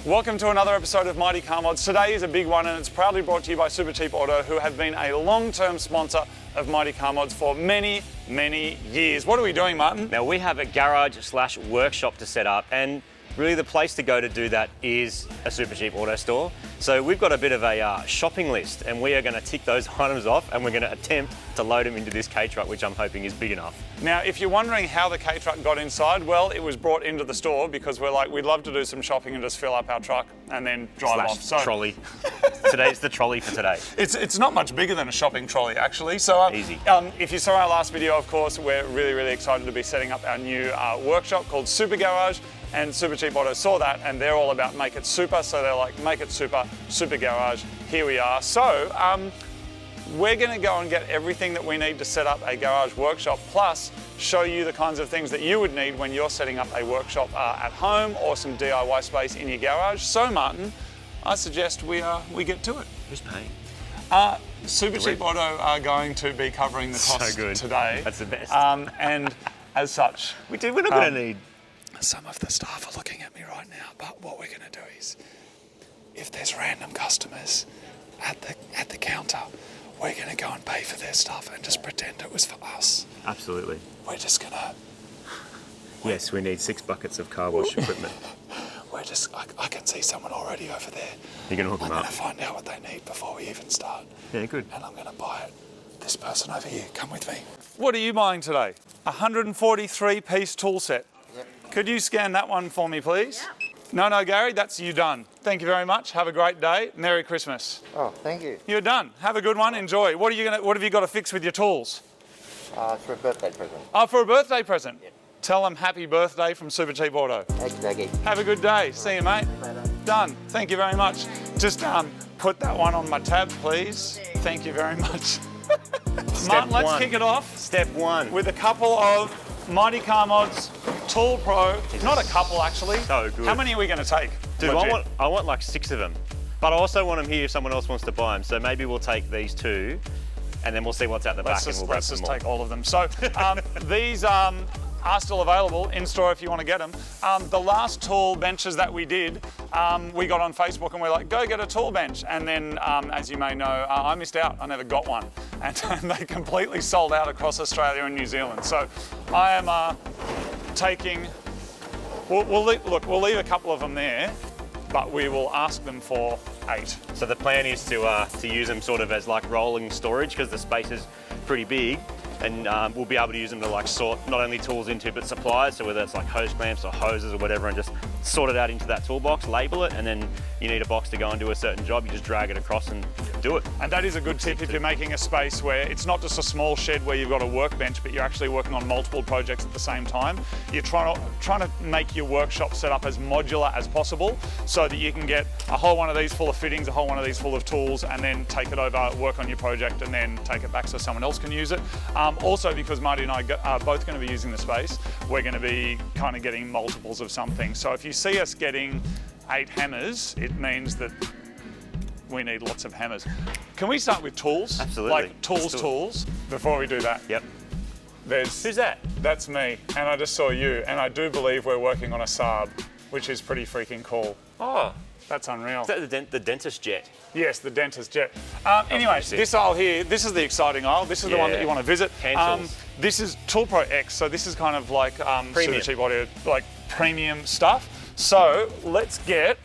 Welcome to another episode of Mighty Car Mods. Today is a big one and it's proudly brought to you by Supercheap Auto, who have been a long-term sponsor of Mighty Car Mods for many, many years. What are we doing, Martin? Now we have a garage/workshop to set up, and really the place to go to do that is a Supercheap Auto store. So we've got a bit of a shopping list, and we are going to tick those items off, and we're going to attempt to load them into this K-truck, which I'm hoping is big enough. Now, if you're wondering how the K-truck got inside, well, it was brought into the store because we're like, we'd love to do some shopping and just fill up our truck and then drive off. So trolley. Today's the trolley for today. It's not much bigger than a shopping trolley, actually. So easy. If you saw our last video, of course, we're really, really excited to be setting up our new workshop called SuperGarage. And Supercheap Auto saw that, and they're all about make it super. So they're like, make it super, SuperGarage. Here we are. So we're going to go and get everything that we need to set up a garage workshop, plus show you the kinds of things that you would need when you're setting up a workshop at home or some DIY space in your garage. So Martin, I suggest we get to it. Who's paying? Supercheap Auto are going to be covering the cost today. That's the best. And as such, we're not going to need. Some of the staff are looking at me right now, but what we're going to do is, if there's random customers at the counter, we're going to go and pay for their stuff and just pretend it was for us. Absolutely. We're just going to... Yes, we need 6 buckets of car wash equipment. I can see someone already over there. You're going to hook them up? I'm going to find out what they need before we even start. Yeah, good. And I'm going to buy it. This person over here, come with me. What are you buying today? A 143-piece tool set. Yep. Could you scan that one for me, please? Yeah. No, Gary, that's you done. Thank you very much. Have a great day. Merry Christmas. Oh, thank you. You're done. Have a good one. Enjoy. What have you got to fix with your tools? It's for a birthday present. Oh, for a birthday present? Yep. Tell them happy birthday from Supercheap Auto. Okey-dokey. Have a good day. See you, mate. Later. Done. Thank you very much. Just put that one on my tab, please. Thank you very much. Martin, let's kick it off. Step 1. With a couple of Mighty Car Mods Tool Pro. Not a couple, actually. So good. How many are we going to take? Dude, I want like 6 of them. But I also want them here if someone else wants to buy them. So maybe we'll take these 2, and then we'll see what's out the back, and we'll let's just take all of them. So these are still available in store if you want to get them. The last tool benches that we did, we got on Facebook and we're like, go get a tool bench. And then, as you may know, I missed out. I never got one. And they completely sold out across Australia and New Zealand. So I am taking, we'll leave a couple of them there, but we will ask them for 8. So the plan is to use them sort of as like rolling storage, because the space is pretty big, and we'll be able to use them to like sort not only tools into, but supplies. So whether it's like hose clamps or hoses or whatever, and just sort it out into that toolbox, label it, and then you need a box to go and do a certain job, you just drag it across and do it. And that is a good tip if you're making a space where it's not just a small shed where you've got a workbench, but you're actually working on multiple projects at the same time. You're trying to make your workshop set up as modular as possible, so that you can get a whole one of these full of fittings, a whole one of these full of tools, and then take it over, work on your project, and then take it back so someone else can use it. Also, because Marty and I are both going to be using the space, we're going to be kind of getting multiples of something. So if you see us getting 8 hammers, it means that we need lots of hammers. Can we start with tools? Absolutely. Like tools, before we do that. Yep. Who's that? That's me, and I just saw you, and I do believe we're working on a Saab, which is pretty freaking cool. Oh. That's unreal. Is that the dentist jet? Yes, the dentist jet. Anyway, this aisle here, this is the exciting aisle. This is the one that you want to visit. This is Tool Pro X, so this is kind of like Supercheap Audio, like premium stuff. So let's get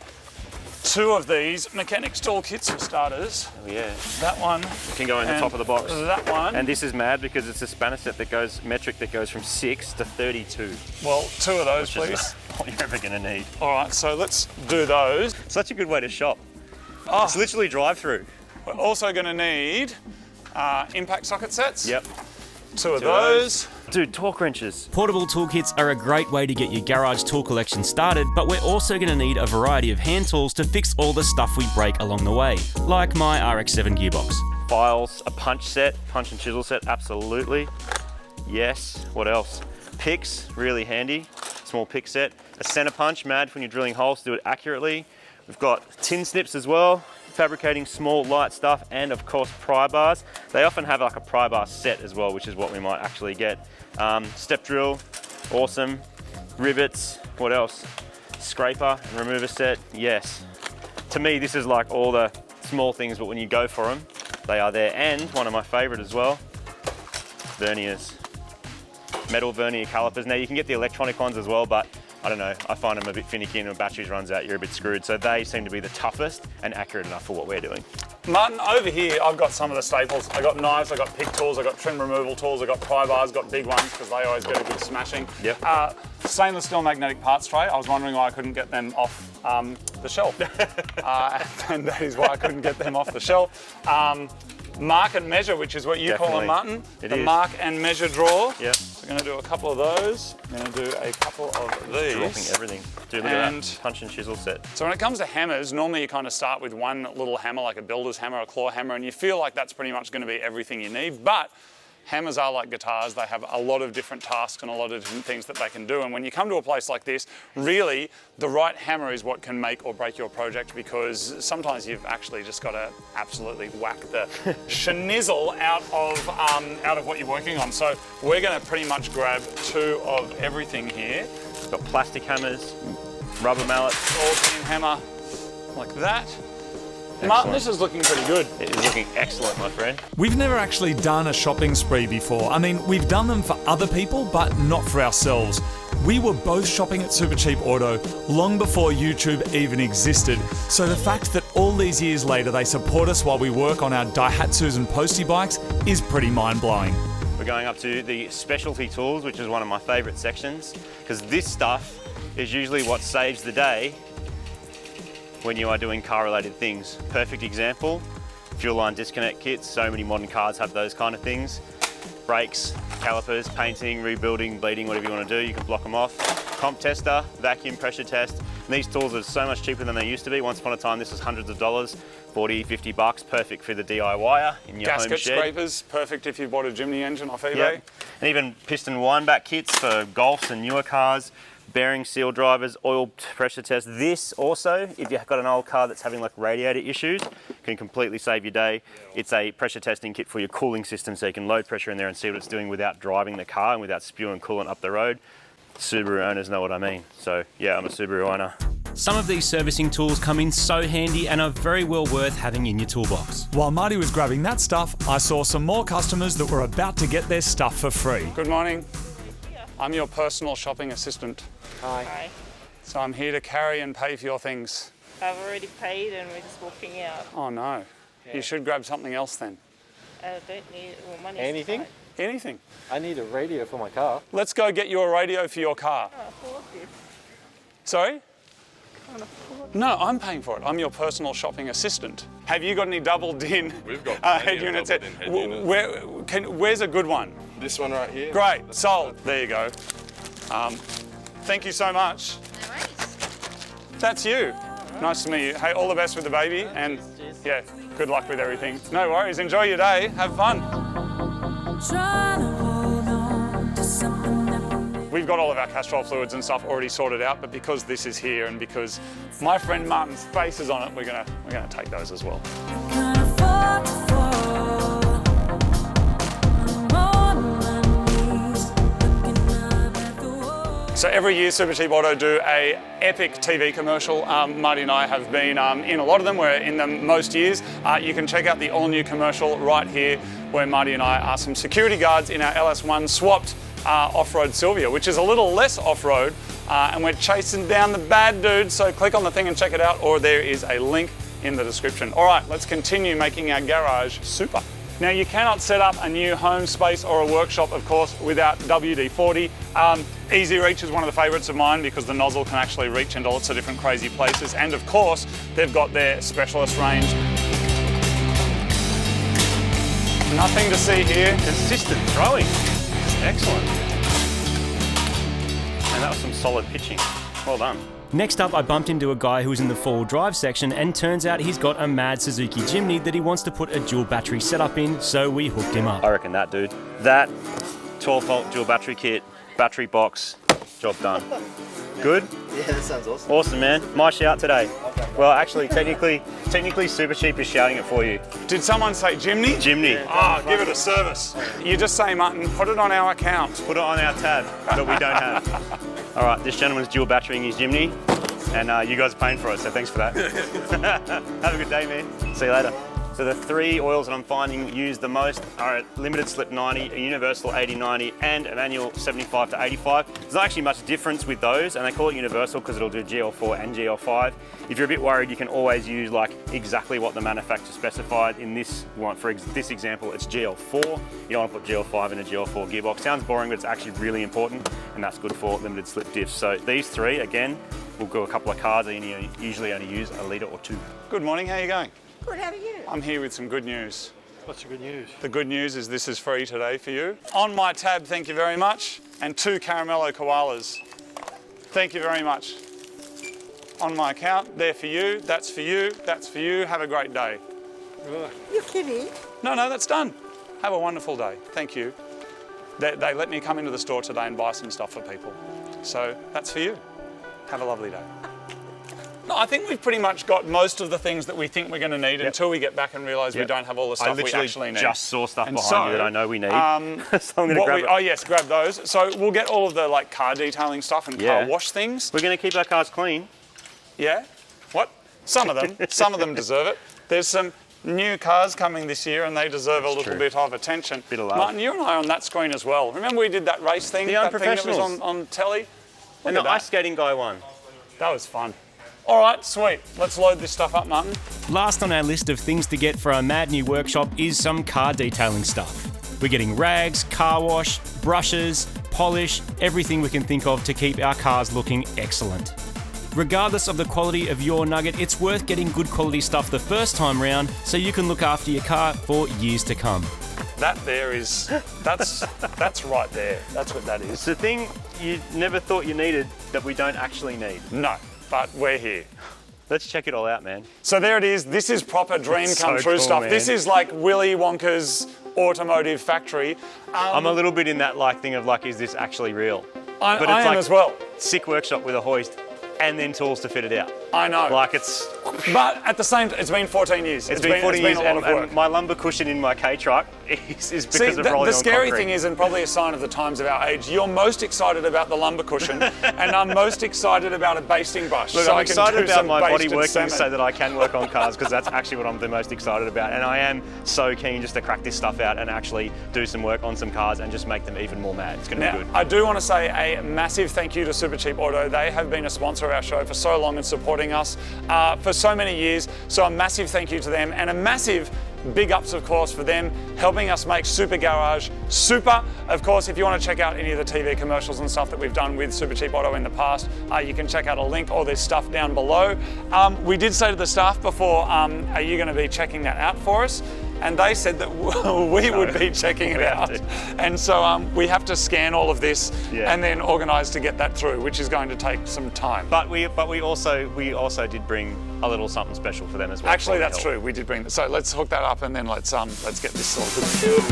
2 of these mechanics tool kits for starters. Oh yeah. That one. It can go in the top of the box. That one. And this is mad because it's a spanner set that goes metric, that goes from 6 to 32. Well, 2 of those, please. Is what you're ever going to need. All right, so let's do those. Such a good way to shop. Oh. It's literally drive-through. We're also going to need impact socket sets. Yep. 2 of those. Dude, torque wrenches. Portable toolkits are a great way to get your garage tool collection started, but we're also going to need a variety of hand tools to fix all the stuff we break along the way, like my RX-7 gearbox. Files, a punch and chisel set, absolutely. Yes, what else? Picks, really handy. Small pick set. A center punch, mad when you're drilling holes to do it accurately. We've got tin snips as well, fabricating small light stuff, and of course pry bars. They often have like a pry bar set as well, which is what we might actually get. Step drill, awesome. Rivets, what else? scraper and remover set, yes. To me, this is like all the small things, but when you go for them, they are there. And one of my favorite as well, verniers. Metal vernier calipers. Now you can get the electronic ones as well, but I don't know, I find them a bit finicky, and when batteries runs out, you're a bit screwed. So they seem to be the toughest and accurate enough for what we're doing. Martin, over here, I've got some of the staples. I've got knives, I've got pick tools, I've got trim removal tools, I've got pry bars, got big ones because they always get a good smashing. Yep. Stainless steel magnetic parts tray. I was wondering why I couldn't get them off the shelf. And that is why I couldn't get them off the shelf. Mark and measure, which is what you call them, Martin. It the is. Mark and measure drawer. Yep. We're going to do a couple of those. We're going to do a couple of these. Dropping everything. Dude, look at that punch and chisel set. So when it comes to hammers, normally you kind of start with one little hammer, like a builder's hammer, a claw hammer, and you feel like that's pretty much going to be everything you need. But hammers are like guitars. They have a lot of different tasks and a lot of different things that they can do. And when you come to a place like this, really, the right hammer is what can make or break your project, because sometimes you've actually just got to absolutely whack the schnizzle out of what you're working on. So we're going to pretty much grab two of everything here. We've got plastic hammers, rubber mallets. All-pin hammer, like that. Martin, this is looking pretty good. It is looking excellent, my friend. We've never actually done a shopping spree before. I mean, we've done them for other people, but not for ourselves. We were both shopping at Supercheap Auto long before YouTube even existed. So the fact that all these years later they support us while we work on our Daihatsus and Postie bikes is pretty mind-blowing. We're going up to the specialty tools, which is one of my favorite sections, because this stuff is usually what saves the day when you are doing car-related things. Perfect example, fuel line disconnect kits. So many modern cars have those kind of things. Brakes, calipers, painting, rebuilding, bleeding, whatever you want to do, you can block them off. Comp tester, vacuum pressure test. And these tools are so much cheaper than they used to be. Once upon a time, this was hundreds of dollars, 40, 50 bucks, perfect for the DIYer in your home shed. Gasket scrapers, perfect if you bought a Jimny engine off eBay. Yep. And even piston wind-back kits for Golfs and newer cars. Bearing seal drivers, oil pressure test. This also, if you've got an old car that's having like radiator issues, can completely save your day. It's a pressure testing kit for your cooling system, so you can load pressure in there and see what it's doing without driving the car and without spewing coolant up the road. Subaru owners know what I mean. So yeah, I'm a Subaru owner. Some of these servicing tools come in so handy and are very well worth having in your toolbox. While Marty was grabbing that stuff, I saw some more customers that were about to get their stuff for free. Good morning. I'm your personal shopping assistant. Hi. So I'm here to carry and pay for your things. I've already paid and we're just walking out. Oh no. You should grab something else then. I don't need money. Anything? Anything. I need a radio for my car. Let's go get you a radio for your car. I can't afford this. Sorry? Can't afford No, I'm paying for it. I'm your personal shopping assistant. Have you got any doubled in We've got head units? doubled in head units. Where's a good one? This one right here. Great, sold. There you go. Thank you so much. No worries. That's you. Nice to meet you. Hey, all the best with the baby, and yeah, good luck with everything. No worries. Enjoy your day. Have fun. We've got all of our Castrol fluids and stuff already sorted out, but because this is here and because my friend Martin's face is on it, we're gonna take those as well. So every year Supercheap Auto do a epic TV commercial. Marty and I have been in a lot of them. We're in them most years. You can check out the all-new commercial right here where Marty and I are some security guards in our LS1 swapped off-road Silvia, which is a little less off-road, and we're chasing down the bad dudes. So click on the thing and check it out, or there is a link in the description. All right, let's continue making our garage super. Now you cannot set up a new home space or a workshop, of course, without WD-40. Easy Reach is one of the favourites of mine because the nozzle can actually reach into lots of different crazy places. And of course, they've got their specialist range. Nothing to see here. Consistent throwing. Excellent. And that was some solid pitching. Well done. Next up, I bumped into a guy who was in the four-wheel drive section, and turns out he's got a mad Suzuki Jimny that he wants to put a dual battery setup in, so we hooked him up. I reckon that, dude. That 12-volt dual battery kit, battery box, job done. Good? Yeah, that sounds awesome. Awesome, man. My shout today. Well, actually, technically Supercheap is shouting it for you. Did someone say Jimny? Jimny. Ah, give it a service. You just say, Martin, put it on our account. Put it on our tab that we don't have. All right, this gentleman's dual batterying his Jimny. And you guys are paying for it, so thanks for that. Have a good day, man. See you later. So the 3 oils that I'm finding used the most are a limited slip 90, a universal 80-90, and a manual 75 to 85. There's not actually much difference with those, and they call it universal because it'll do GL4 and GL5. If you're a bit worried, you can always use like exactly what the manufacturer specified. In this one, for this example, it's GL4. You don't want to put GL5 in a GL4 gearbox. Sounds boring, but it's actually really important, and that's good for limited slip diffs. So these 3, again, will go a couple of cars, and you usually only use a litre or 2. Good morning, how are you going? Good, how are you? I'm here with some good news. What's the good news? The good news is this is free today for you. On my tab, thank you very much, and 2 caramello koalas. Thank you very much. On my account, they're for you, that's for you, that's for you. Have a great day. Right. You're kidding? No, that's done. Have a wonderful day. Thank you. They let me come into the store today and buy some stuff for people. So that's for you. Have a lovely day. No, I think we've pretty much got most of the things that we think we're going to need until we get back and realise we don't have all the stuff we actually need. I just saw stuff And behind you that I know we need. So I'm going to What grab it. oh yes, grab those. So we'll get all of the like car detailing stuff and car wash things. We're going to keep our cars clean. Yeah? What? Some of them deserve it. There's some new cars coming this year and they deserve a little bit of attention. Bit of love. Martin, you and I are on that screen as well. Remember we did that race thing? The That thing that was Unprofessionals. on telly? And Look the at ice skating guy won. that was fun. All right, sweet. Let's load this stuff up, Martin. Last on our list of things to get for our mad new workshop is some car detailing stuff. We're getting rags, car wash, brushes, polish, everything we can think of to keep our cars looking excellent. Regardless of the quality of your nugget, it's worth getting good quality stuff the first time round so you can look after your car for years to come. That there is, that's right there. That's what that It's is. the thing you never thought you needed that we don't actually need. No, but we're here. Let's check it all out, man. So there it is. This is proper dream It's come so true cool, stuff. man. This is like Willy Wonka's automotive factory. I'm a little bit in that like thing of like, is this actually real? I but am like as well. Sick workshop with a hoist and then tools to fit it out. I know. Like it's But at the same time, it's been 14 years. It's been 40 years, a lot of work. and my lumbar cushion in my K truck is because See, of rolling the on scary concrete. thing is, and probably a sign of the times of our age, you're most excited about the lumbar cushion, and I'm most excited about a basting brush. Look, so I'm I can excited do about some my body basted working salmon. so that I can work on cars because that's actually what I'm the most excited about. And I am so keen just to crack this stuff out and actually do some work on some cars and just make them even more mad. It's going to be Now, good. I do want to say a massive thank you to Supercheap Auto. They have been a sponsor of our show for so long and supporting us for so many years. So a massive thank you to them, and a massive big ups, of course, for them helping us make SuperGarage super. Of course, if you want to check out any of the TV commercials and stuff that we've done with Supercheap Auto in the past, you can check out a link or there's stuff down below. We did say to the staff before, are you going to be checking that out for us? And they said that we would be checking it out. And so we have to scan all of this and then organise to get that through, which is going to take some time. But we also did bring a little something special for them as well. Actually, that's true. We did bring that. So let's hook that up and then let's get this sorted.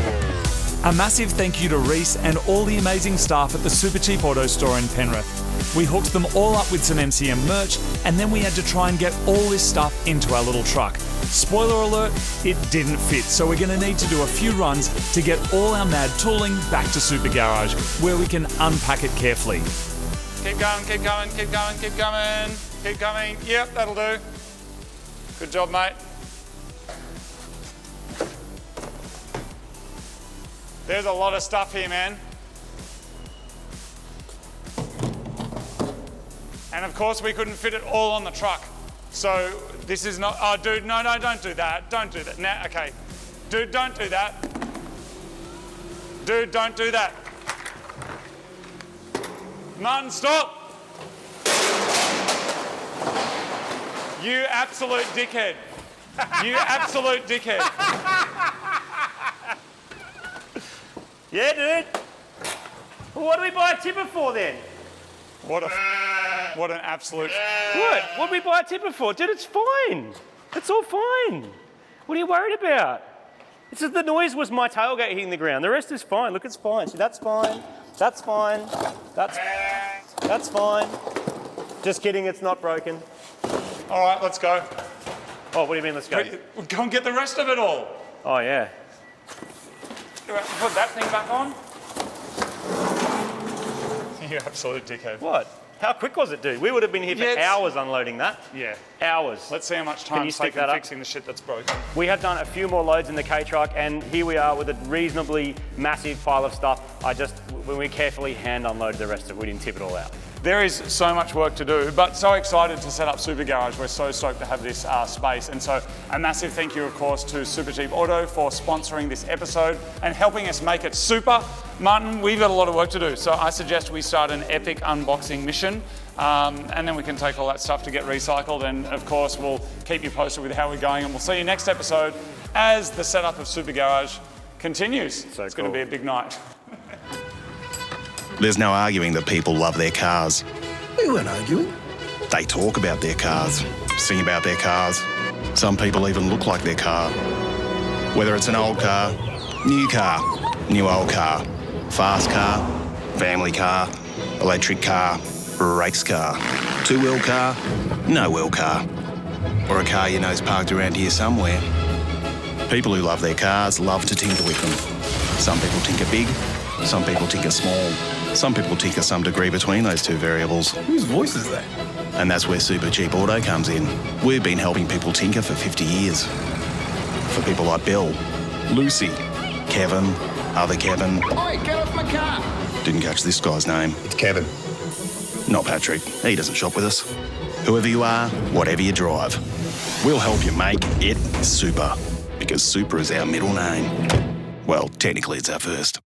A massive thank you to Reese and all the amazing staff at the Supercheap Auto store in Penrith. We hooked them all up with some MCM merch, and then we had to try and get all this stuff into our little truck. Spoiler alert, it didn't fit, so we're going to need to do a few runs to get all our mad tooling back to SuperGarage, where we can unpack it carefully. Keep going, keep going, keep going, keep going, keep going. Yep, that'll do. Good job, mate. There's a lot of stuff here, man. And of course, we couldn't fit it all on the truck. So this is not, oh dude, no, don't do that. Don't do that. Now, okay. Dude, don't do that. Dude, don't do that. Martin, stop. You absolute dickhead. You absolute dickhead. Yeah, dude. Well, what do we buy a tipper for then? What an absolute... What do we buy a tipper for? Dude, it's fine. It's all fine. What are you worried about? It's just the noise was my tailgate hitting the ground. The rest is fine. Look, it's fine. See, that's fine. That's fine. That's fine. Just kidding, it's not broken. All right, let's go. Oh, what do you mean, let's go? Go and get the rest of it all. Oh, yeah. Put that thing back on. You absolute dickhead. What? How quick was it, dude? We would have been here for Yeah, it's- hours unloading that. Yeah. Hours. Let's see how much Can time you it's stick taken that up? fixing the shit that's broken. We have done a few more loads in the K-truck, and here we are with a reasonably massive pile of stuff. When we carefully hand unloaded the rest of it, we didn't tip it all out. There is so much work to do, but so excited to set up SuperGarage. We're so stoked to have this space. And so a massive thank you, of course, to Supercheap Auto for sponsoring this episode and helping us make it super. Martin, we've got a lot of work to do, so I suggest we start an epic unboxing mission, and then we can take all that stuff to get recycled. And of course, we'll keep you posted with how we're going, and we'll see you next episode as the setup of SuperGarage continues. So it's going to be a big night. There's no arguing that people love their cars. We weren't arguing. They talk about their cars, sing about their cars. Some people even look like their car. Whether it's an old car, new old car, fast car, family car, electric car, race car, two-wheel car, no-wheel car, or a car you know's parked around here somewhere. People who love their cars love to tinker with them. Some people tinker big, some people tinker small. Some people tinker some degree between those two variables. Whose voice is that? And that's where Supercheap Auto comes in. We've been helping people tinker for 50 years. For people like Bill, Lucy, Kevin, other Kevin. Oi, get off my car! Didn't catch this guy's name. It's Kevin. Not Patrick. He doesn't shop with us. Whoever you are, whatever you drive, we'll help you make it super. Because super is our middle name. Well, technically it's our first.